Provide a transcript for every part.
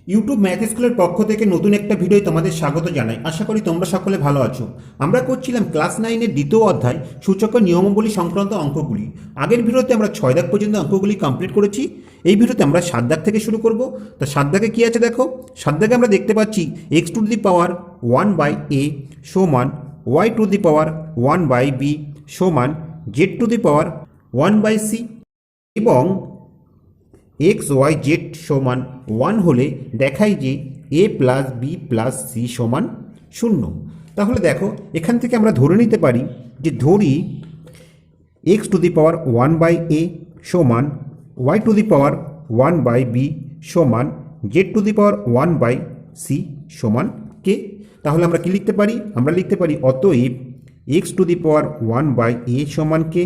YouTube math স্কুলের পক্ষ থেকে নতুন একটা ভিডিও তোমাদের স্বাগত জানাই। আশা করি তোমরা সকলে ভালো আছো। আমরা করছিলাম ক্লাস 9-এর দ্বিতীয় অধ্যায় সূচক নিয়মাবলী সংক্রান্ত অঙ্কগুলি। আগের ভিডিওতে আমরা 6 দাগ পর্যন্ত অঙ্কগুলি কমপ্লিট করেছি। এই ভিডিওতে আমরা 7 দাগ থেকে শুরু করব। তো 7 দাগে কি আছে দেখো। 7 দাগে আমরা দেখতে পাচ্ছি x two the power 1/a সমান y two the power 1/b সমান z two the power 1/c এবং এক্স ওয়াই জেড সমান 1 হলে দেখাই যে a plus B plus C সমান 0। তাহলে দেখো এখান থেকে আমরা ধরে নিতে পারি যে ধরি x two the power 1/a সমান Y two the power 1/b সমান Z two the power 1/c সমান কে। তাহলে আমরা কি লিখতে পারি? আমরা লিখতে পারি অতএব x two the power 1/a সমান কে।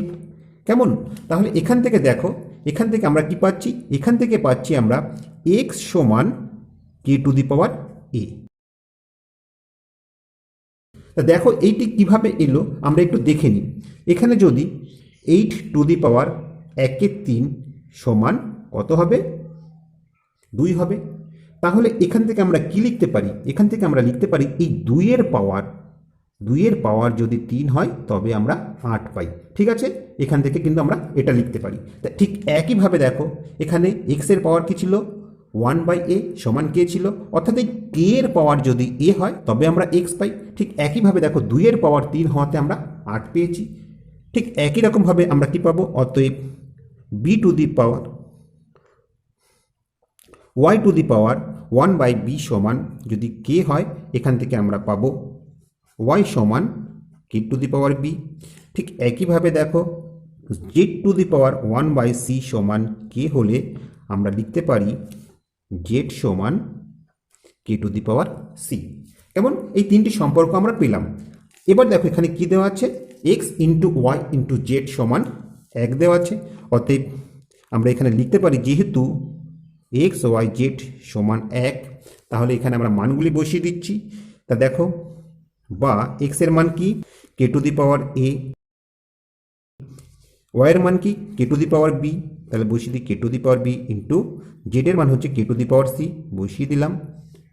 কেমন? তাহলে এখান থেকে দেখো, এখান থেকে আমরা কি পাচ্ছি? এখান থেকে পাচ্ছি আমরা x সমান কে টু দি পাওয়ার a। তা দেখো এইটি কিভাবে এলো আমরা একটু দেখে নিই। এখানে যদি 8 টু দি পাওয়ার 1/3 সমান কত হবে? 2 হবে। তাহলে এখান থেকে আমরা কি লিখতে পারি? এখান থেকে আমরা লিখতে পারি এই 2-এর পাওয়ার যদি 3 হয় তবে আমরা 8 পাই। ঠিক আছে, এখান থেকে কিন্তু আমরা এটা লিখতে পারি। তা ঠিক একইভাবে দেখো এখানে x এর পাওয়ার কি ছিল? 1/a সমান কে ছিল, অর্থাৎ এই k এর পাওয়ার যদি a হয় তবে আমরা x পাই। ঠিক একইভাবে দেখো 2-এর পাওয়ার 3 হওয়াতে আমরা 8 পেয়েছি। ঠিক একই রকমভাবে আমরা কি পাবো? অতএব b two the power y two the power 1/b সমান যদি k হয় এখান থেকে আমরা পাবো y সমান কে টু দি পাওয়ার b। ঠিক একইভাবে দেখো z two the power 1/c সমান k হলে আমরা লিখতে পারি z সমান কে টু দি পাওয়ার c। কেমন? এই তিনটি সম্পর্ক আমরা পেলাম। এবার দেখো এখানে কি দেওয়া আছে? x into Y into Z সমান 1 দেওয়া আছে। অতএব আমরা এখানে লিখতে পারি যেহেতু x y z সমান 1, তাহলে এখানে আমরা মানগুলি বসিয়ে দিচ্ছি। তা দেখো বা x এর মান কি? K to the power a, y এর মান কি? K to the power b, তাহলে বসিয়ে দিই k to the power b into z এর মান হচ্ছে কে টু দি পাওয়ার c, বসিয়ে দিলাম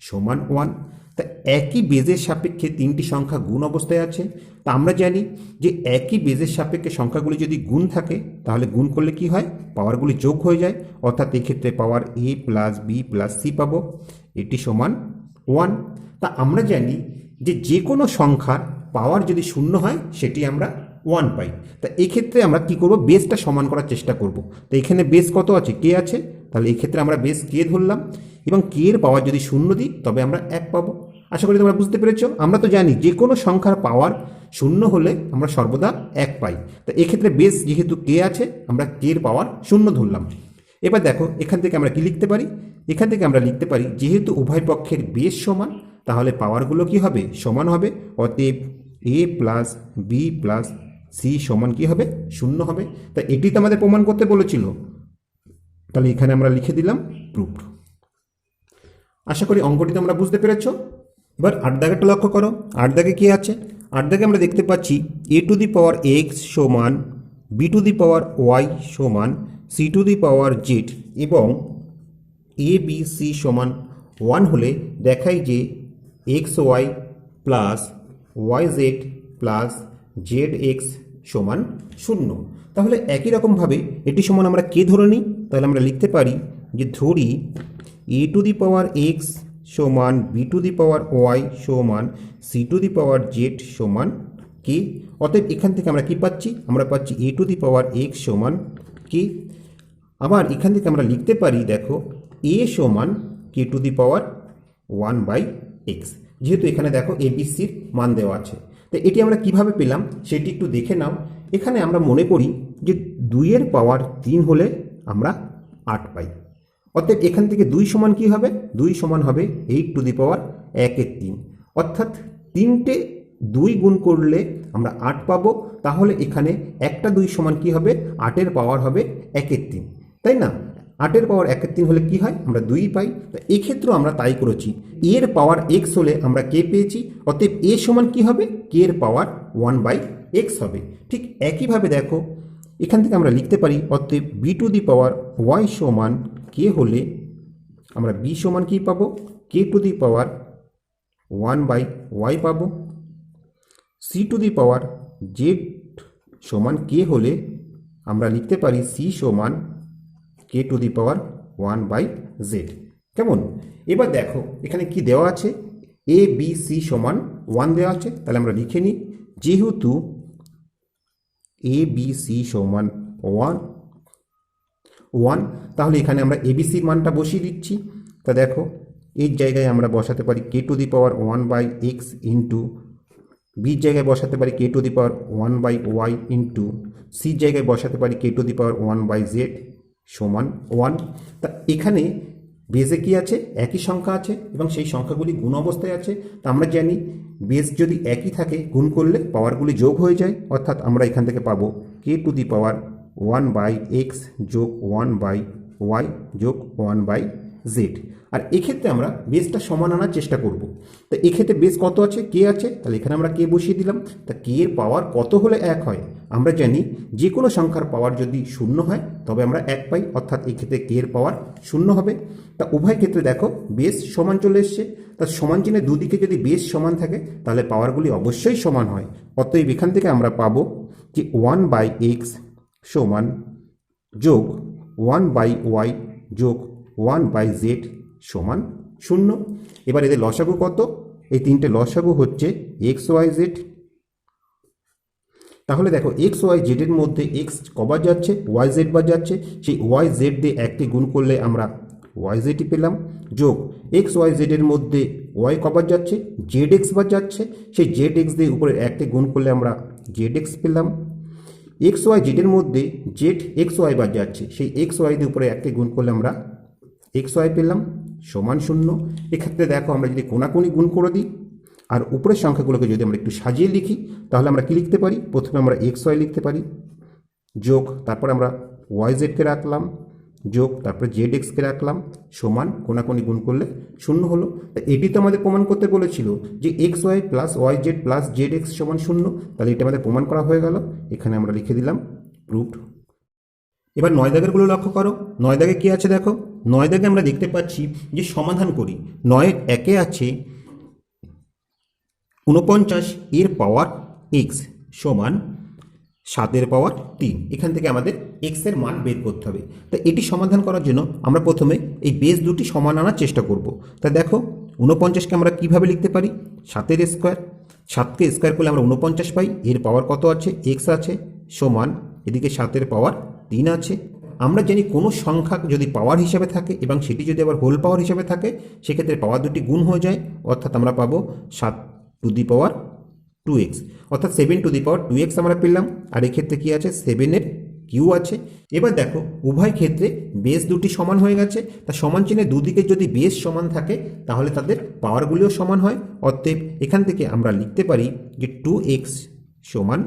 সমান 1। তা একই বেজের সাপেক্ষে তিনটি সংখ্যা গুণ অবস্থায় আছে। তা আমরা জানি যে একই বেজের সাপেক্ষে সংখ্যাগুলি যদি গুণ থাকে তাহলে গুণ করলে কি হয়? পাওয়ারগুলি যোগ হয়ে যায়, অর্থাৎ এক্ষেত্রে power a plus B plus C পাবো, এটি সমান 1। তা আমরা জানি যে যে কোনো সংখ্যার পাওয়ার যদি 0 হয় সেটি আমরা 1 পাই। তা এক্ষেত্রে আমরা কি করব? বেসটা সমান করার চেষ্টা করব। তো এখানে বেস কত আছে? কে আছে, তাহলে এক্ষেত্রে আমরা বেস কে ধরলাম এবং কে এর পাওয়ার যদি 0 দিই তবে আমরা 1 পাবো। আশা করি তোমরা বুঝতে পেরেছো। আমরা তো জানি যে কোনো সংখ্যার পাওয়ার 0 হলে আমরা সর্বদা 1 পাই। তো এক্ষেত্রে বেস যেহেতু কে আছে আমরা কে এর পাওয়ার 0 ধরলাম। এবার দেখো এখান থেকে আমরা কি লিখতে পারি? এখান থেকে আমরা লিখতে পারি যেহেতু উভয় পক্ষের বেস সমান তাহলে পাওয়ারগুলো কি হবে? সমান হবে। অতএব a plus B plus C সমান কি হবে? 0 হবে। তা এটি তো আমাদের প্রমাণ করতে বলেছিল, তাহলে এখানে আমরা লিখে দিলাম প্রুফড। আশা করি অঙ্কটি তোমরা বুঝতে পেরেছ। এবার 8 দাগেরটা লক্ষ্য করো। 8 দাগে কি আছে? 8 দাগে আমরা দেখতে পাচ্ছি a to the power x সমান b to the power Y সমান c to the power z এবং এ বি সি সমান 1 হলে দেখাই যে x y plus y z plus z x সমান 0। তাহলে একই রকমভাবে এটি সমান আমরা কে ধরে নিই। তাহলে আমরা লিখতে পারি যে ধরি a to the power x সমান b to the power Y সমান c to the power z সমান কে। অতএব এখান থেকে আমরা কি পাচ্ছি? আমরা পাচ্ছি এ টু দি পাওয়ার এক্স সমান কে। আবার এখান থেকে আমরা লিখতে পারি দেখো এ সমান কে টু দি পাওয়ার 1/x, যেহেতু এখানে দেখো এ বি সির মান দেওয়া আছে। তো এটি আমরা কিভাবে পেলাম সেটি একটু দেখে নাও। এখানে আমরা মনে করি যে 2-এর পাওয়ার 3 হলে আমরা 8 পাই। অর্থাৎ এখান থেকে 2 সমান কি হবে? 2 সমান হবে 8 টু দি পাওয়ার 1/3, অর্থাৎ 3টে 2 গুণ করলে আমরা 8 পাবো। তাহলে এখানে একটা 2 সমান কি হবে? 8-এর পাওয়ার হবে 1/3, তাই না? 8-এর পাওয়ার 1/3 হলে কি হয়? আমরা 2 পাই। তো এক্ষেত্রেও আমরা তাই করেছি। এর পাওয়ার x হলে আমরা কে পেয়েছি, অতএব a সমান কি হবে? কে এর পাওয়ার 1/x হবে। ঠিক একইভাবে দেখো এখান থেকে আমরা লিখতে পারি অতএব B to the power Y সমান কে হলে আমরা বি সমান কি পাবো, কে টু দি পাওয়ার 1/y পাবো। C to the power z সমান কে হলে আমরা লিখতে পারি সি সমান কে টু দি পাওয়ার 1/z। কেমন? এবার দেখো এখানে কি দেওয়া আছে, এ বি সি সমান 1 দেওয়া আছে, তাহলে আমরা লিখে নিই যেহেতু এ বি সি সমান 1, তাহলে এখানে আমরা এবিসির মানটা বসিয়ে দিচ্ছি। তা দেখো এর জায়গায় আমরা বসাতে পারি কে to the power 1/x into বির জায়গায় বসাতে পারি কে to the power 1/y into সির জায়গায় বসাতে পারি কে টু দি পাওয়ার 1/z সমান 1। তা এখানে বেজে কি আছে, একই সংখ্যা আছে এবং সেই সংখ্যাগুলি গুণ অবস্থায় আছে। তা আমরা জানি বেজ যদি একই থাকে গুণ করলে পাওয়ারগুলি যোগ হয়ে যায়, অর্থাৎ আমরা এখান থেকে পাবো কে টু দি পাওয়ার 1/x যোগ 1/y যোগ 1/z। আর এক্ষেত্রে আমরা বেসটা সমান আনার চেষ্টা করব। তো এক্ষেত্রে বেস কত আছে, কে আছে, তাহলে এখানে আমরা কে বসিয়ে দিলাম। তা কে এর পাওয়ার কত হলে 1 হয়, আমরা জানি যে কোনো সংখ্যার পাওয়ার যদি 0 হয় তবে আমরা 1 পাই, অর্থাৎ এক্ষেত্রে কে এর পাওয়ার 0 হবে। তা উভয় ক্ষেত্রে দেখো বেস সমান চলে এসছে। তা সমান চিহ্নে দুদিকে যদি বেস সমান থাকে তাহলে পাওয়ারগুলি অবশ্যই সমান হয়। অতএব এখান থেকে আমরা পাবো যে 1/x সমান যোগ 1/y যোগ 1/z সমান 0। এবার এদের লসাগু কত, এই তিনটে লসাগু হচ্ছে xyz। তাহলে দেখো xyz এর মধ্যে x কবার যাচ্ছে, yz বার যাচ্ছে, সেই yz দিয়ে একটি গুণ করলে আমরা yz পেলাম, যোগ xyz এর মধ্যে y কবার যাচ্ছে, zx বার যাচ্ছে, সেই zx দিয়ে উপরে একটি গুণ করলে আমরা zx পেলাম। xyz এর মধ্যে zxy বার যাচ্ছে, সেই xy দিয়ে উপরে একটি গুণ করলে আমরা xy পেলাম সমান 0। এক্ষেত্রে দেখো আমরা যদি কোনাকুনি গুণ করে দিই আর উপরের সংখ্যাগুলোকে যদি আমরা একটু সাজিয়ে লিখি তাহলে আমরা কি লিখতে পারি, প্রথমে আমরা xy লিখতে পারি, যোগ তারপর আমরা yzকে রাখলাম, যোগ তারপরে zxকে রাখলাম, সমান কোনাকুনি গুণ করলে 0 হলো। তা এটি তো আমাদের প্রমাণ করতে বলেছিল যে xy plus yz plus zx সমান 0, তাহলে এটা আমাদের প্রমাণ করা হয়ে গেল। এখানে আমরা লিখে দিলাম প্রুভড। এবার 9 দাগেরগুলো লক্ষ্য করো। 9 দাগে কি আছে দেখো, 9 দাগে আমরা দেখতে পাচ্ছি যে সমাধান করি। 9-1 আছে 49 এর পাওয়ার x সমান 7 এর পাওয়ার 3। এখান থেকে আমাদের x এর মান বের করতে হবে। তা এটি সমাধান করার জন্য আমরা প্রথমে এই বেস দুটি সমান আনার চেষ্টা করব। তা দেখো 49কে আমরা কিভাবে লিখতে পারি, 7 এর স্কোয়ার, 7কে স্কোয়ার করলে আমরা 49 পাই, এর পাওয়ার কত আছে, x আছে, সমান এদিকে 7 এর পাওয়ার 3 আছে। আমরা জানি কোনো সংখ্যা যদি পাওয়ার হিসাবে থাকে এবং সেটি যদি আবার হোল পাওয়ার হিসাবে থাকে সেক্ষেত্রে পাওয়ার দুটি গুণ হয়ে যায়, অর্থাৎ আমরা পাবো 7 টু দি পাওয়ার 2x, অর্থাৎ 7 টু দি পাওয়ার 2x আমরা পেলাম। আর এক্ষেত্রে কি আছে, 7 এর কিউ আছে। এবার দেখো উভয় ক্ষেত্রে বেস দুটি সমান হয়ে গেছে। তা সমান চিহ্নে দুদিকে যদি বেস সমান থাকে তাহলে তাদের পাওয়ারগুলিও সমান হয়। অতএব এখান থেকে আমরা লিখতে পারি যে 2x সমান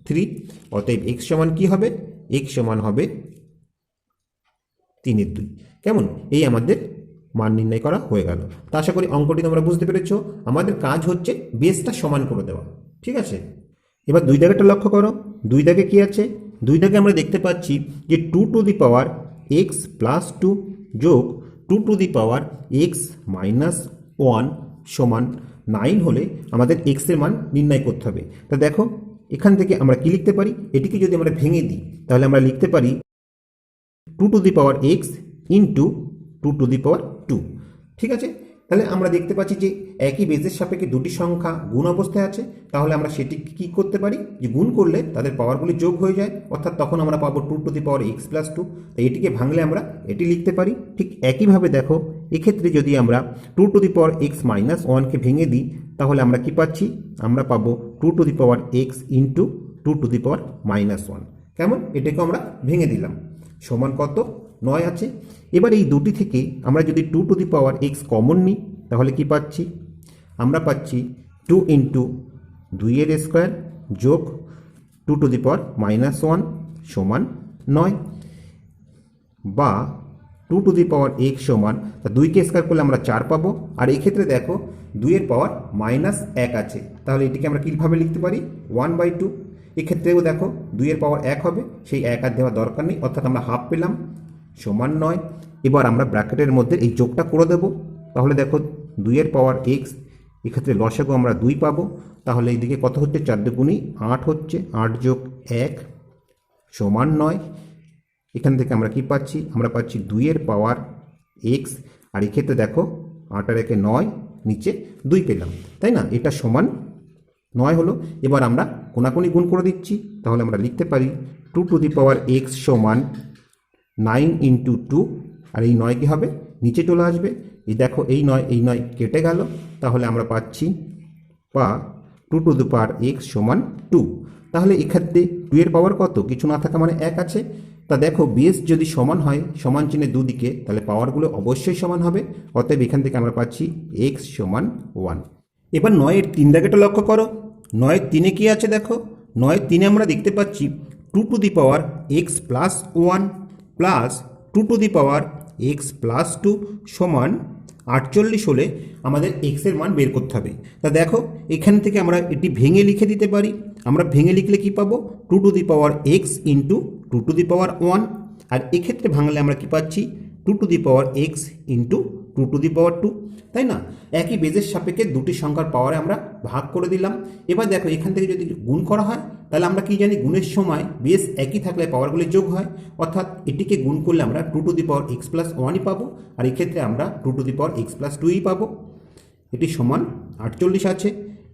3। অতএব x সমান কি হবে, x সমান হবে 3/2। কেমন, এই আমাদের মান নির্ণয় করা হয়ে গেল। তা আশা করি অঙ্কটি তোমরা বুঝতে পেরেছো। আমাদের কাজ হচ্ছে বেসটা সমান করে দেওয়া, ঠিক আছে। এবার 2 দাগেরটা লক্ষ্য করো। 2 দাগে কি আছে, 2 দাগে আমরা দেখতে পাচ্ছি যে 2 to the power x plus 2 যোগ 2 to the power x minus 1 সমান 9 হলে আমাদের x এর মান নির্ণয় করতে হবে। তা দেখো এখান থেকে আমরা কি লিখতে পারি, এটিকে যদি আমরা ভেঙে দিই তাহলে আমরা লিখতে পারি 2 to the power x into 2 to the power 2। ঠিক আছে, তাহলে আমরা দেখতে পাচ্ছি যে একই বেজের সাপেক্ষে দুটি সংখ্যা গুণ অবস্থায় আছে। তাহলে আমরা সেটি কি করতে পারি, যে গুণ করলে তাদের পাওয়ারগুলি যোগ হয়ে যায়, অর্থাৎ তখন আমরা পাবো 2 to the power x plus 2। তাই এটিকে ভাঙলে আমরা এটি লিখতে পারি। ঠিক একইভাবে দেখো এক্ষেত্রে যদি আমরা 2 to the power x minus 1কে ভেঙে দিই তাহলে আমরা কি পাচ্ছি, আমরা পাবো 2 to the power x into 2 to the power minus 1। কেমন, এটাকে আমরা ভেঙে দিলাম, সমান কত, 9 আছে। এবার এই দুটি থেকে আমরা যদি 2 to the power x common নিই তাহলে কি পাচ্ছি, আমরা পাচ্ছি 2 ইন্টু 2 এর স্কোয়ার যোগ 2 টু দি পাওয়ার মাইনাস 1 সমান 9, বা 2 টু দি পাওয়ার x সমান 2কে স্কোয়ার করলে আমরা 4 পাবো। আর এক্ষেত্রে দেখো 2 এর পাওয়ার মাইনাস 1 আছে, তাহলে এটিকে আমরা কীভাবে লিখতে পারি, 1/2। এক্ষেত্রেও দেখো 2 এর পাওয়ার 1 হবে, সেই 1 আর দেওয়ার দরকার নেই, অর্থাৎ আমরা হাফ পেলাম, সমান 9। এবার আমরা ব্র্যাকেটের মধ্যে এই যোগটা করে দেব। তাহলে দেখো 2 এর পাওয়ার x, এক্ষেত্রে লসাগু আমরা 2 পাবো। তাহলে এইদিকে কত হচ্ছে, 4 দুগুণী 8 হচ্ছে, 8 যোগ 1 সমান 9। এখান থেকে আমরা কি পাচ্ছি, আমরা পাচ্ছি 2 এর পাওয়ার x, আর এক্ষেত্রে দেখো 8 আর 1 9, নিচে 2 পেলাম, তাই না? এটা সমান 9 হলো। এবার আমরা কোনাকুনি গুণ করে দিচ্ছি। তাহলে আমরা লিখতে পারি 2 টু দি পাওয়ার x সমান 9 ইন্টু 2, আর এই 9 কি হবে, নিচে চলে আসবে। এই দেখো এই 9 কেটে গেল। তাহলে আমরা পাচ্ছি 2 টু দি পাওয়ার x সমান 2। তাহলে এক্ষেত্রে 2 এর পাওয়ার কত, কিছু না থাকা মানে 1 আছে। তা দেখো বেস যদি সমান হয়, সমান চিহ্নের দুদিকে, তাহলে পাওয়ারগুলো অবশ্যই সমান হবে। অতএব এখান থেকে আমরা পাচ্ছি x সমান 1। এবার 9 এর 3 দাগেটা লক্ষ্য করো। 9 এর 3-এ কি আছে দেখো, 9 এর 3-এ আমরা দেখতে পাচ্ছি 2 to the power x plus 1 plus 2 to the power x plus 2 সমান 48 হলে আমাদের x এর মান বের করতে হবে। তা দেখো এখান থেকে আমরা এটি ভেঙে লিখে দিতে পারি। আমরা ভেঙে লিখলে কি পাবো, 2 to the power x into 2 to the power 1, আর এক্ষেত্রে ভাঙলে আমরা কি পাচ্ছি, 2 to the power x into 2 to the power 2, তাই না? একই বেজের সাপেক্ষে দুটি সংখ্যার পাওয়ারে আমরা ভাগ করে দিলাম। এবার দেখো এখান থেকে যদি গুণ করা হয়, তাহলে আমরা কি জানি, গুণের সময় বেস একই থাকলে পাওয়ারগুলি যোগ হয়। অর্থাৎ এটিকে গুণ করলে আমরা 2 to the power x plus 1ই পাবো, আর এক্ষেত্রে আমরা 2 to the power x plus 2ই পাবো। এটি সমান 48 আছে।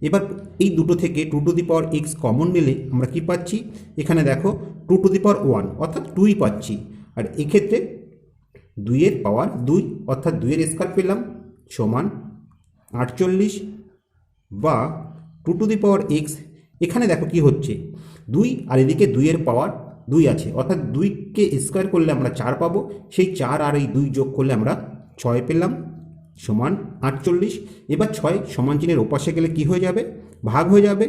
এবার এই দুটো থেকে 2 to the power x common নিলে আমরা কি পাচ্ছি, এখানে দেখো 2 টু দি পাওয়ার 1 অর্থাৎ 2ই পাচ্ছি, আর এক্ষেত্রে 2 এর পাওয়ার 2 অর্থাৎ 2 এর স্কয়ার পেলাম সমান 48, বা 2 টু দি পাওয়ার x, এখানে দেখো কি হচ্ছে, 2 আর এদিকে 2 এর পাওয়ার 2 আছে, অর্থাৎ 2কে স্কয়ার করলে আমরা 4 পাবো। সেই 4 আর এই 2 যোগ করলে আমরা 6 পেলাম সমান 48। এবার 6 সমান চিহ্নের ওপাশে গেলে কি হয়ে যাবে, ভাগ হয়ে যাবে।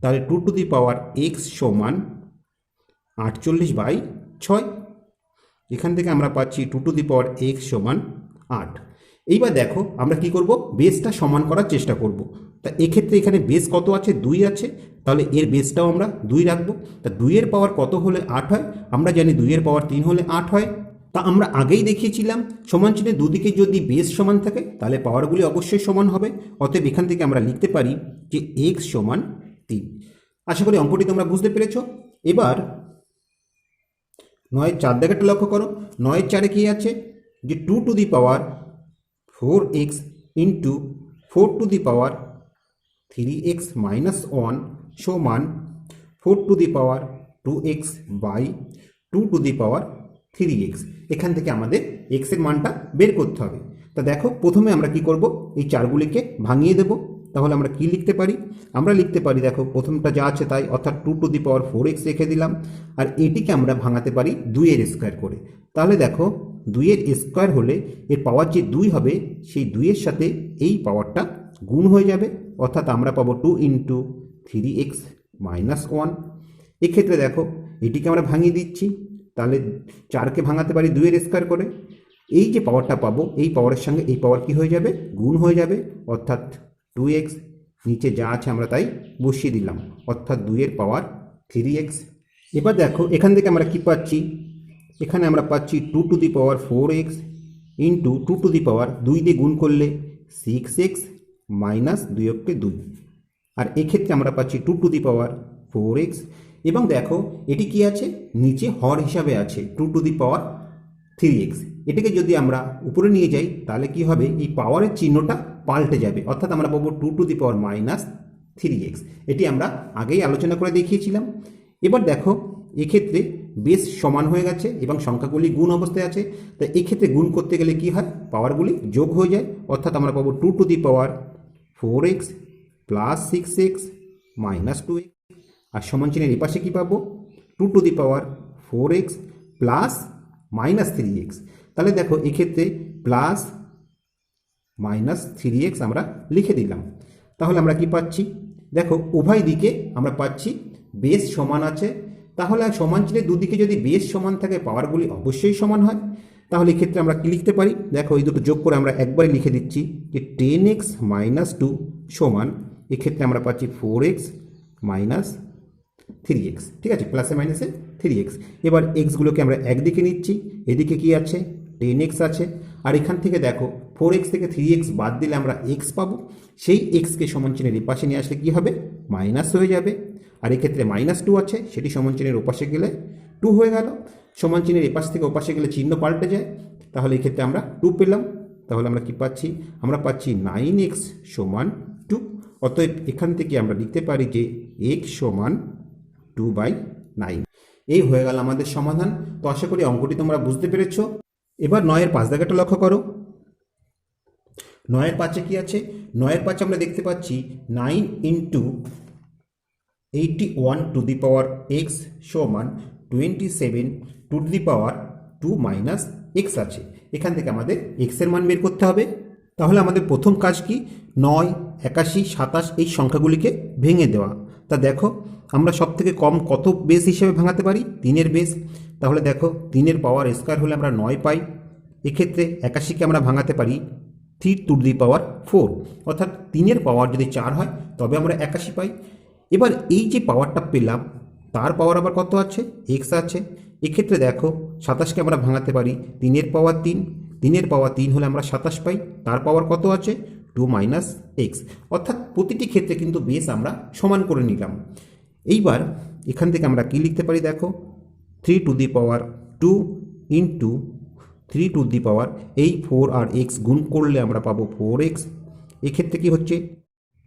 তাহলে 2 টু দি পাওয়ার x সমান 48/6। এখান থেকে আমরা পাচ্ছি 2 টু দি পাওয়ার x সমান 8। এইবার দেখো আমরা কি করব, বেসটা সমান করার চেষ্টা করব। তা এক্ষেত্রে এখানে বেস কত আছে, 2 আছে, তাহলে এর বেসটাও আমরা 2 রাখবো। তা 2 এর পাওয়ার কত হলে 8 হয়, আমরা জানি 2 এর পাওয়ার 3 হলে 8 হয়। তা আমরা আগেই দেখিয়েছিলাম সমান চিহ্নের দুদিকে যদি বেস সমান থাকে তাহলে পাওয়ারগুলি অবশ্যই সমান হবে। অতএব এখান থেকে আমরা লিখতে পারি যে x সমান 3। আশা করি অঙ্কটি তোমরা বুঝতে পেরেছ। এবার 9 এর 4 দাগেটা লক্ষ্য করো। 9 এর 4-এ কি আছে, যে 2 to the power 4x into 4 to the power 3x minus 1 সমান 4 to the power 2x by 2 to the power 3x। এখান থেকে আমাদের x এর মানটা বের করতে হবে। তা দেখো প্রথমে আমরা কি করব, এই চারগুলিকে ভাঙিয়ে দেব। তাহলে আমরা কি লিখতে পারি, আমরা লিখতে পারি দেখো প্রথমটা যা আছে তাই, অর্থাৎ 2 টু দি পাওয়ার 4x রেখে দিলাম, আর এটিকে আমরা ভাঙাতে পারি 2 এর স্কয়ার করে। তাহলে দেখো 2 এর স্কয়ার হলে এর পাওয়ার যে 2 হবে, সেই 2 এর সাথে এই পাওয়ারটা গুণ হয়ে যাবে, অর্থাৎ আমরা পাবো 2 ইন্টু 3x মাইনাস 1। এক্ষেত্রে দেখো এটিকে আমরা ভাঙিয়ে দিচ্ছি, তাহলে 4কে ভাঙাতে পারি 2 এর স্কয়ার করে। এই যে পাওয়ারটা পাবো, এই পাওয়ারের সঙ্গে এই পাওয়ার কি হয়ে যাবে, গুণ হয়ে যাবে, অর্থাৎ 2x, নিচে যা আছে আমরা তাই বসিয়ে দিলাম, অর্থাৎ 2 এর পাওয়ার 3x। এবার দেখো এখান থেকে আমরা কি পাচ্ছি, এখানে আমরা পাচ্ছি 2 to the power 4x into 2 to the power 2 দিয়ে গুণ করলে 6x মাইনাস 2 2, আর এক্ষেত্রে আমরা পাচ্ছি 2 টু দি পাওয়ার 4x। এবং দেখো এটি কি আছে, নিচে হর হিসাবে আছে 2 টু দি পাওয়ার 3x। এটাকে যদি আমরা উপরে নিয়ে যাই তাহলে কি হবে, এই পাওয়ারের চিহ্নটা পাল্টে যাবে, অর্থাৎ আমরা পাবো 2 to the power minus 3x। এটি আমরা আগেই আলোচনা করে দেখিয়েছিলাম। এবার দেখো এক্ষেত্রে বেস সমান হয়ে গেছে এবং সংখ্যাগুলি গুণ অবস্থায় আছে। তাই এক্ষেত্রে গুণ করতে গেলে কি হয়, পাওয়ারগুলি যোগ হয়ে যায়, অর্থাৎ আমরা পাবো 2 to the power 4x plus 6x minus 2x, আর সমান চিহ্নের এই পাশে কী পাবো, 2 to the power 4x plus minus 3x। তাহলে দেখো এক্ষেত্রে প্লাস মাইনাস 3x আমরা লিখে দিলাম। তাহলে আমরা কি পাচ্ছি, দেখো উভয় দিকে আমরা পাচ্ছি বেস সমান আছে। তাহলে সমান চিহ্নের দুদিকে যদি বেস সমান থাকে পাওয়ারগুলি অবশ্যই সমান হয়। তাহলে এক্ষেত্রে আমরা কি লিখতে পারি, দেখো এই দুটো যোগ করে আমরা একবারে লিখে দিচ্ছি যে 10x মাইনাস 2 সমান, এক্ষেত্রে আমরা পাচ্ছি 4x মাইনাস 3x, ঠিক আছে, প্লাসে মাইনাসে 3x। এবার এক্সগুলোকে আমরা একদিকে নিচ্ছি, এদিকে কি আছে 10x আছে, আর এখান থেকে দেখো 4x থেকে 3x বাদ দিলে আমরা x পাবো, সেই এক্সকে সমান চিহ্নের এপাশে নিয়ে আসলে কি হবে মাইনাস হয়ে যাবে, আর এক্ষেত্রে -2 আছে, সেটি সমান চিহ্নের ওপাশে গেলে 2 হয়ে গেল, সমান চিহ্নের এপাশ থেকে ওপাশে গেলে চিহ্ন পাল্টে যায়, তাহলে এক্ষেত্রে আমরা 2 পেলাম। তাহলে আমরা কি পাচ্ছি, আমরা পাচ্ছি 9x সমান 2। অতএব এখান থেকে আমরা লিখতে পারি যে x সমান 2/9। এই হয়ে গেল আমাদের সমাধান। তো আশা করি অঙ্কটি তোমরা বুঝতে পেরেছ। এবার 9-এর 5 দাগেটা লক্ষ্য করো। 9-এর 5-এ কি আছে, 9-এর 5 আমরা দেখতে পাচ্ছি 9 × 81 টু দি পাওয়ার x সমান 27 two the power 2 minus x আছে। এখান থেকে আমাদের x এর মান বের করতে হবে। তাহলে আমাদের প্রথম কাজ কি, 9, 81, 27 এই সংখ্যাগুলিকে ভেঙে দেওয়া। তা দেখো আমরা সব থেকে কম কত বেস হিসেবে ভাঙাতে পারি, 3-এর বেস। তাহলে দেখো 3-এর পাওয়ার স্কোয়ার হলে আমরা 9 পাই। এক্ষেত্রে 81কে আমরা ভাঙাতে পারি 3 টু দি পাওয়ার 4, অর্থাৎ 3-এর পাওয়ার যদি 4 হয় তবে আমরা 81 পাই। এবার এই যে পাওয়ারটা পেলাম তার পাওয়ার আবার কত আছে, x আছে। এক্ষেত্রে দেখো 27কে আমরা ভাঙাতে পারি 3-এর পাওয়ার 3, 3-এর পাওয়ার 3 হলে আমরা 27 পাই, তার পাওয়ার কত আছে 2 মাইনাস x, অর্থাৎ প্রতিটি ক্ষেত্রে কিন্তু বেস আমরা সমান করে নিলাম। এইবার এখান থেকে আমরা কি লিখতে পারি, দেখো 3 to the power 2 into 3 to the power, এই 4 আর x গুণ করলে আমরা পাবো 4x। এক্ষেত্রে কি হচ্ছে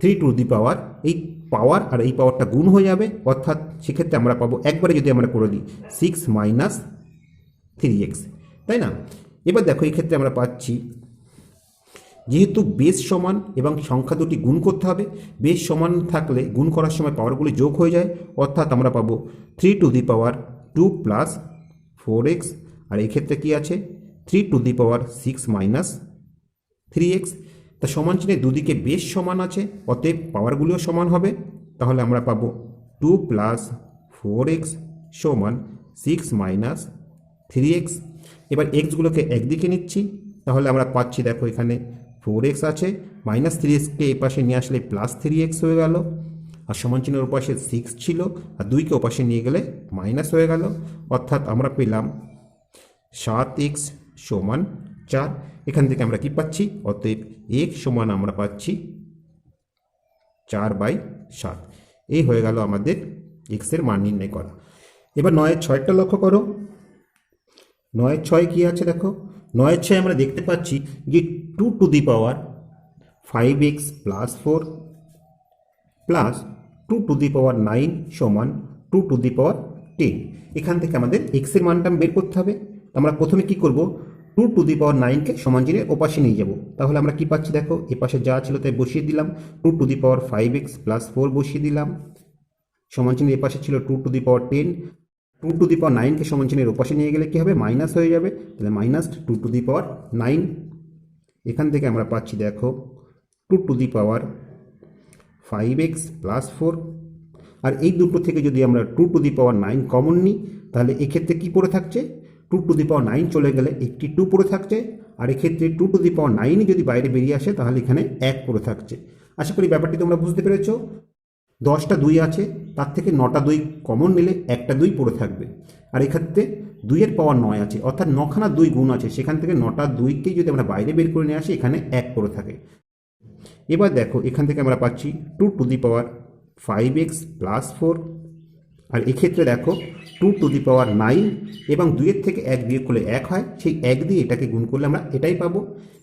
3 টু দি পাওয়ার, এই পাওয়ার আর এই পাওয়ারটা গুণ হয়ে যাবে, অর্থাৎ সেক্ষেত্রে আমরা পাবো একবারে যদি আমরা করে দিই 6 মাইনাস 3x, তাই না। এবার দেখো এই ক্ষেত্রে আমরা পাচ্ছি যেহেতু বেস সমান এবং সংখ্যা দুটি গুণ করতে হবে, বেস সমান থাকলে গুণ করার সময় পাওয়ারগুলি যোগ হয়ে যায়, অর্থাৎ আমরা পাবো 3 to the power 2 plus 4x, আর এক্ষেত্রে কি আছে 3 to the power 6 minus 3x। তা সমান চিহ্নে দুদিকে বেস সমান আছে, অতএব পাওয়ারগুলিও সমান হবে। তাহলে আমরা পাবো 2 প্লাস 4x সমান 6 মাইনাস 3x। এবার এক্সগুলোকে একদিকে নিচ্ছি, তাহলে আমরা পাচ্ছি দেখো এখানে 4x আছে, মাইনাস 3xকে এই পাশে নিয়ে আসলে প্লাস 3x হয়ে গেল, আর সমান চিহ্নের ওপাশে 6 ছিল, আর 2কে ওপাশে নিয়ে গেলে মাইনাস হয়ে গেল, অর্থাৎ আমরা পেলাম 7x সমান 4। এখান থেকে আমরা কি পাচ্ছি, অতএব x সমান আমরা পাচ্ছি 4/7। এই হয়ে গেল আমাদের x এর মান নির্ণয় করা। এবার 9-এর 6টা লক্ষ্য করো। 9-এর 6 কি আছে দেখো, 9-এর 6 আমরা দেখতে পাচ্ছি যে 2 to the power 5x plus 4 plus 2 to the power 9 সমান 2 টু দি পাওয়ার 10। এখান থেকে আমাদের x এর মানটা বের করতে হবে। আমরা প্রথমে কি করব, 2 টু দি পাওয়ার 9কে সমান চিহ্নের ওপাশে নিয়ে যাব। তাহলে আমরা কি পাচ্ছি দেখো, এপাশে যা ছিল তাই বসিয়ে দিলাম, 2 to the power 5x plus 4 বসিয়ে দিলাম, সমান চিহ্নের এপাশে ছিল 2 to the power 10, 2 to the পাওয়ার 9কে সমান চিহ্নের ওপাশে নিয়ে গেলে কি হবে, মাইনাস হয়ে যাবে, তাহলে মাইনাস 2 টু দি পাওয়ার 9। এখান থেকে আমরা পাচ্ছি দেখো 2 to the power 5x plus 4, আর এই দুটো থেকে যদি আমরা 2 টু দি পাওয়ার 9 কমন নিই, তাহলে এক্ষেত্রে কি পড়ে থাকছে, 2 টু দি পাওয়ার 9 চলে গেলে একটি 2 পড়ে থাকছে, আর এক্ষেত্রে 2 টু দি পাওয়ার 9 যদি বাইরে বেরিয়ে আসে তাহলে এখানে 1 পড়ে থাকছে। আশা করি ব্যাপারটি তোমরা বুঝতে পেরেছো। 10টা 2 আছে, তার থেকে 9টা 2 কমন নিলে একটা 2 পড়ে থাকবে, আর এক্ষেত্রে 2-এর পাওয়ার 9 আছে, অর্থাৎ 9খানা 2 গুণ আছে, সেখান থেকে 9টা 2কেই যদি আমরা বাইরে বের করে নিয়ে আসি এখানে 1 পড়ে থাকে। এবার দেখো এখান থেকে আমরা পাচ্ছি 2 to the power 5x plus 4, আর এক্ষেত্রে দেখো 2 টু দি পাওয়ার 9 এবং 2-এর থেকে 1 বিয়োগ করলে 1 হয়, সেই 1 দিয়ে এটাকে গুণ করলে আমরা এটাই পাবো।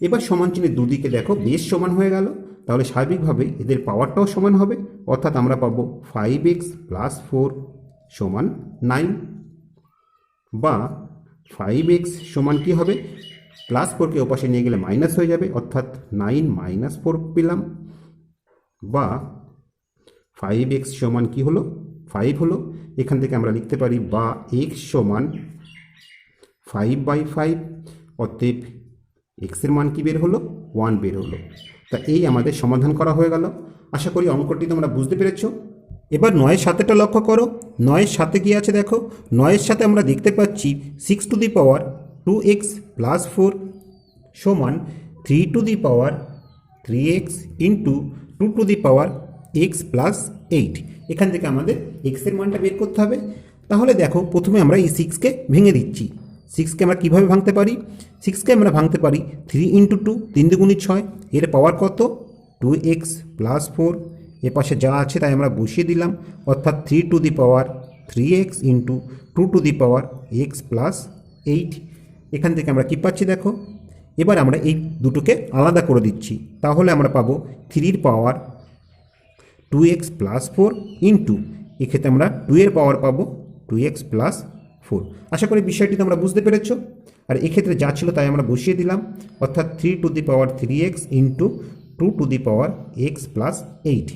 এবার সমান চিহ্নের দুদিকে দেখো বেশ সমান হয়ে গেল, তাহলে স্বাভাবিকভাবে এদের পাওয়ারটাও সমান হবে, অর্থাৎ আমরা পাবো 5x প্লাস 4 সমান 9, বা 5x সমান কি হবে, প্লাস 4কে ওপাশে নিয়ে গেলে মাইনাস হয়ে যাবে, অর্থাৎ 9 মাইনাস 4 পেলাম, বা 5x সমান কি হলো 5 হলো। এখান থেকে আমরা লিখতে পারি বা x সমান 5/5, অতএব x এর মান কি বের হলো 1 বের হলো। তা এই আমাদের সমাধান করা হয়ে গেল। আশা করি অঙ্কটি তোমরা বুঝতে পেরেছো। এবার 9-এর 7টা লক্ষ্য করো। 9-এর 7 কি আছে দেখো, 9-এর 7 আমরা দেখতে পাচ্ছি 6 two the power 2x plus 4 সমান 3 to the power 3x into 2 to the power x plus 8। এখান থেকে আমাদের এক্সের মানটা বের করতে হবে। তাহলে দেখো প্রথমে আমরা এই 6কে ভেঙে দিচ্ছি। 6কে আমরা কীভাবে ভাঙতে পারি? 6কে আমরা ভাঙতে পারি 3 ইন্টু 2, 3 দুগুণী 6, এর পাওয়ার কত? 2x plus 4। এ পাশে যা আছে তাই আমরা বসিয়ে দিলাম, অর্থাৎ 3 to the power 3x into 2 to the power x plus 8। এখান থেকে আমরা কী পাচ্ছি দেখো, এবার আমরা এই দুটোকে আলাদা করে দিচ্ছি। তাহলে আমরা পাবো 3 পাওয়ার 2x প্লাস 4 ইন্টু, এক্ষেত্রে আমরা 2 এর পাওয়ার পাবো 2x প্লাস 4। আশা করি বিষয়টি তোমরা বুঝতে পেরেছ। আর এক্ষেত্রে যা ছিল তাই আমরা বসিয়ে দিলাম, অর্থাৎ 3 to the power 3x into 2 to the power x plus 8।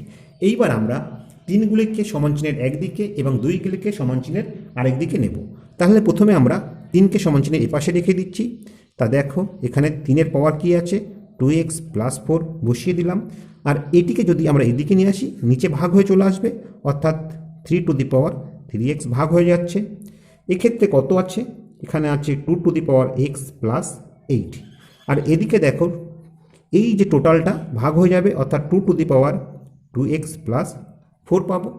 এইবার আমরা 3গুলিকে সমান চিহ্নের একদিকে এবং 2গুলিকে সমান চিহ্নের আরেক দিকে নেব। তাহলে প্রথমে আমরা 3কে সমান চিহ্নের এপাশে রেখে দিচ্ছি। তা দেখো এখানে 3-এর পাওয়ার কী আছে? 2x প্লাস 4 বসিয়ে দিলাম। আর এটিকে যদি আমরা এদিকে নিয়ে আসি, নিচে ভাগ হয়ে চলে আসবে, অর্থাৎ 3 টু দি পাওয়ার 3x ভাগ হয়ে যাচ্ছে। এক্ষেত্রে কত আছে? এখানে আছে 2 to the power x plus 8। আর এদিকে দেখো এই যে টোটালটা ভাগ হয়ে যাবে, অর্থাৎ 2 to the power 2x plus 4 পাবো।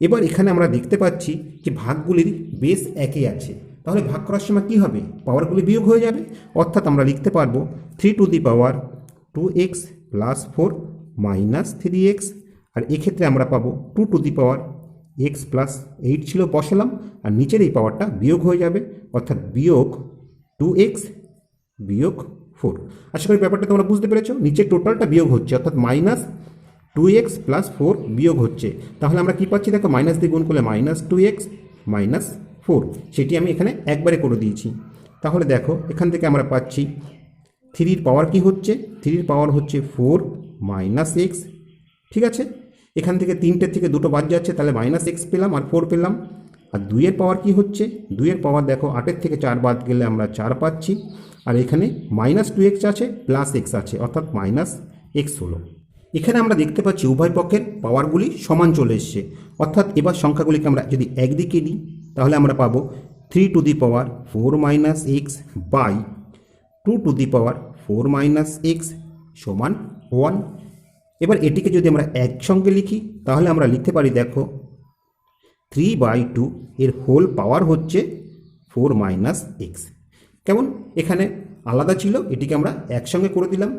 এবার এখানে আমরা দেখতে পাচ্ছি যে ভাগগুলির বেস একই আছে, তাহলে ভাগ করার সময় কী হবে? পাওয়ারগুলি বিয়োগ হয়ে যাবে, অর্থাৎ আমরা লিখতে পারবো 3 to the power 2x plus 4 minus 3x। আর এক্ষেত্রে আমরা পাবো 2 to the power x plus 8 ছিল, বসালাম, আর নিচের এই পাওয়ারটা বিয়োগ হয়ে যাবে, অর্থাৎ বিয়োগ 2x বিয়োগ 4। আশা করি ব্যাপারটা তোমরা বুঝতে পেরেছো। নিচের টোটালটা বিয়োগ হচ্ছে, অর্থাৎ মাইনাস 2x প্লাস 4 বিয়োগ হচ্ছে। তাহলে আমরা কী পাচ্ছি দেখো, মাইনাস দিয়ে গুণ করলে মাইনাস 2x মাইনাস 4, সেটি আমি এখানে একবারে করে দিয়েছি। তাহলে দেখো এখান থেকে আমরা পাচ্ছি 3-র পাওয়ার কী হচ্ছে? 3-র পাওয়ার হচ্ছে 4 মাইনাস x। ঠিক আছে, এখান থেকে 3টের থেকে 2টো বাদ যাচ্ছে, তাহলে মাইনাস x পেলাম আর 4 পেলাম। আর 2-এর পাওয়ার কী হচ্ছে? 2-এর পাওয়ার দেখো 8-এর থেকে 4 বাদ গেলে আমরা 4 পাচ্ছি। আর এখানে মাইনাস 2x আছে প্লাস x আছে, অর্থাৎ মাইনাস x হলো। এখানে আমরা দেখতে পাচ্ছি উভয় পক্ষের পাওয়ারগুলি সমান চলে এসছে, অর্থাৎ এবার সংখ্যাগুলিকে আমরা যদি একদিকে নিই তাহলে আমরা পাবো 3 to the power 4 minus x by 2 to the power 4 minus x সমান 1। এবার এটিকে যদি আমরা একসঙ্গে লিখি তাহলে আমরা লিখতে পারি দেখো 3/2 এর হোল পাওয়ার হচ্ছে 4 মাইনাস x। কেমন? এখানে আলাদা ছিল, এটিকে আমরা একসঙ্গে করে দিলাম।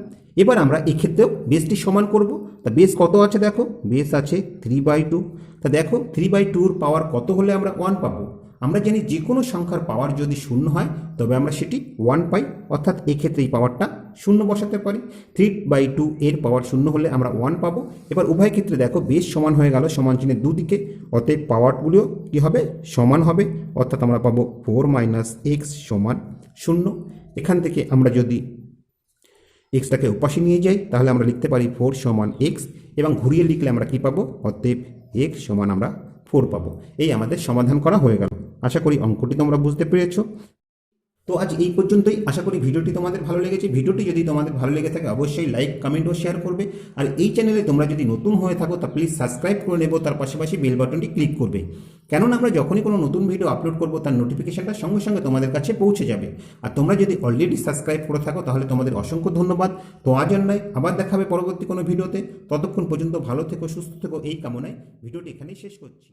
এবার আমরা এক্ষেত্রেও বেসটি সমান করব। তা বেস কত আছে দেখো, বেস আছে 3/2। তা দেখো 3/2-র পাওয়ার কত হলে আমরা 1 পাবো? আমরা জানি যে কোনো সংখ্যার পাওয়ার যদি 0 হয় তবে আমরা সেটি 1 পাই, অর্থাৎ এক্ষেত্রে এই পাওয়ারটা 0 বসাতে পারি। 3/2 এর পাওয়ার 0 হলে আমরা 1 পাবো। এবার উভয় ক্ষেত্রে দেখো বেস সমান হয়ে গেল, সমান চিহ্নের দুদিকে, অতএব পাওয়ারগুলিও কী হবে? সমান হবে, অর্থাৎ আমরা পাবো 4 মাইনাস x সমান 0। এখান থেকে আমরা যদি এক্সটাকে উপাশে নিয়ে যাই তাহলে আমরা লিখতে পারি 4 সমান x, এবং ঘুরিয়ে লিখলে আমরা কী পাবো? অতএব x সমান আমরা 4 পাবো। এই আমাদের সমাধান করা হয়ে গেল। আশা করি অঙ্কটি তোমরা বুঝতে পেরেছো। তো আজ এই পর্যন্তই। আশা করি ভিডিওটি তোমাদের ভালো লেগেছে। ভিডিওটি যদি তোমাদের ভালো লেগে থাকে অবশ্যই লাইক, কমেন্ট ও শেয়ার করবে। আর এই চ্যানেলে তোমরা যদি নতুন হয়ে থাকো তা প্লিজ সাবস্ক্রাইব করে নেবো, তার পাশাপাশি বেল বাটনটি ক্লিক করবে, কেননা আমরা যখনই কোনো নতুন ভিডিও আপলোড করবো তার নোটিফিকেশনটা সঙ্গে সঙ্গে তোমাদের কাছে পৌঁছে যাবে। আর তোমরা যদি অলরেডি সাবস্ক্রাইব করে থাকো তাহলে তোমাদের অসংখ্য ধন্যবাদ। তো আজ আর নয়, আবার দেখা হবে পরবর্তী কোনো ভিডিওতে। ততক্ষণ পর্যন্ত ভালো থেকো, সুস্থ থেকো, এই কামনায় ভিডিওটি এখানেই শেষ করছি।